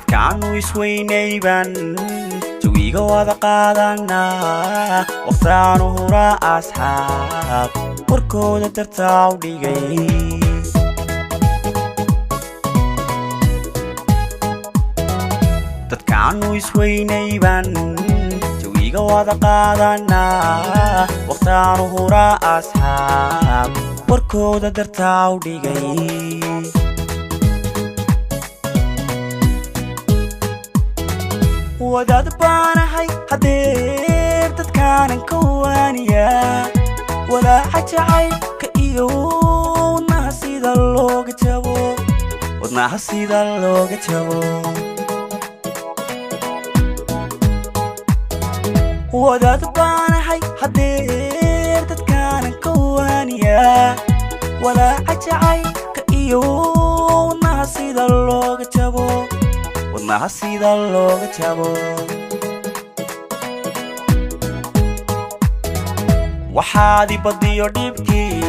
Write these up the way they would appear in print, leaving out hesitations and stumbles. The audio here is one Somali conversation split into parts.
كانوا يسويني بان تويقا وذا قادنا وقتانو هراء أصحاب وركودة ترتاو ديغي كانوا يسويني بان تويقا وذا قادنا وقتانو هراء أصحاب وركودة ترتاو ديغي وداد بانهاي حدير تتكان كوانيا ولا حجعي كإيو ودناها سيدا اللوغة جابو ودناها سيدا اللوغة جابو وداد بانهاي حدير تتكان كوانيا ولا حجعي كإيو ودناها سيدا اللوغة جابو ودناها سيدا اللوغة جابو وحادي بديو ديبكي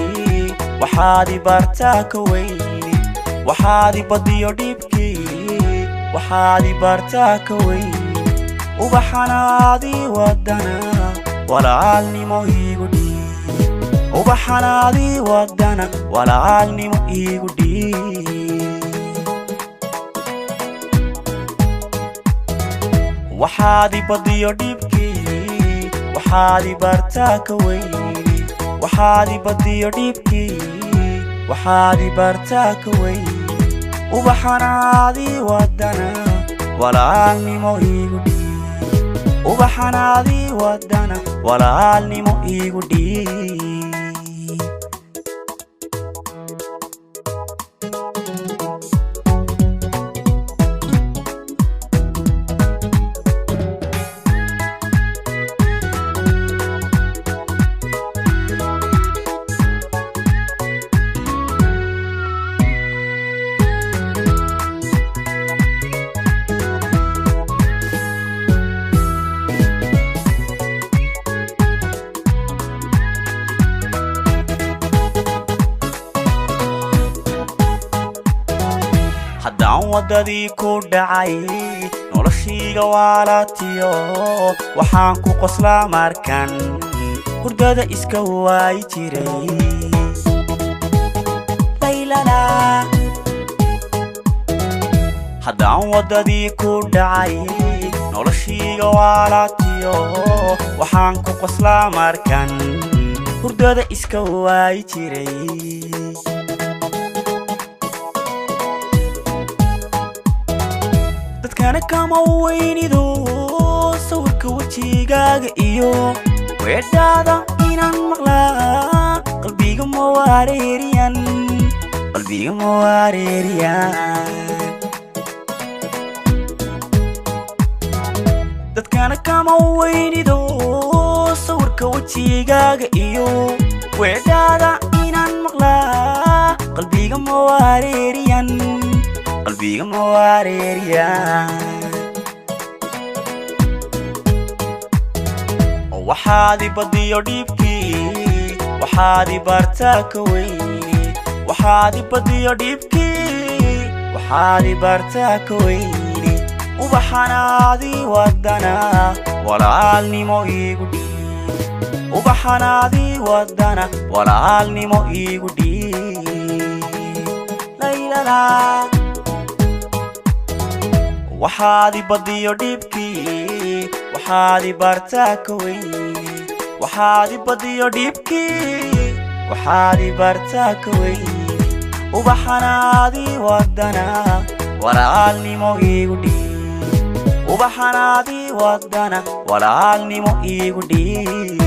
وحادي بارتاك ويني وحادي بديو ديبكي وحادي بارتاك ويني وبحنادي ودنا ولا عالني موهيقو دي وبحنادي ودنا ولا عالني موهيقو دي وحادي بديو ديبكي وحادي بارتاك ويني وحادي بديو ديبكي وحادي بارتاك ويني وبحنادي ودنا ولا عالني موهيقو دي وبحنادي ودنا ولا عالني موهيقو دي haddaan wadadii ku dhacay noloshayga waalatiyo waxaan ku qoslaa markan hurdada iska waayi jiray laylana haddaan wadadii ku dhacay noloshayga waalatiyo waxaan ku qoslaa markan hurdada iska waayi jiray dadkana kama weynido sawirka wajigaaga iyo weedhaada inaan maqlaa qalbiga ma wareeriyan dadkana kama weynido sawirka wajigaaga iyo weedhaada inaan maqlaa qalbiga ma wareeriyan qalbiga ma wareeriyan waxaadi badiyo dhibkii waxaadi bartaaka weyni waxaadi badiyo dhibkii waxaadi bartaaka weyni ubaxanaadi wadana walaalnimo iigu dhiib ubaxanaadi wadana walaalnimo iigu dhiib laylala waxaadi badiyo dhibkii waxaadi bartaaka weyni waxaadi badiyo dhibkii waxaadi bartaaka weyni ubaxanaadi wadana walaalnimo iigu dhiib ubaxanaadi wadana walaalnimo iigu dhiib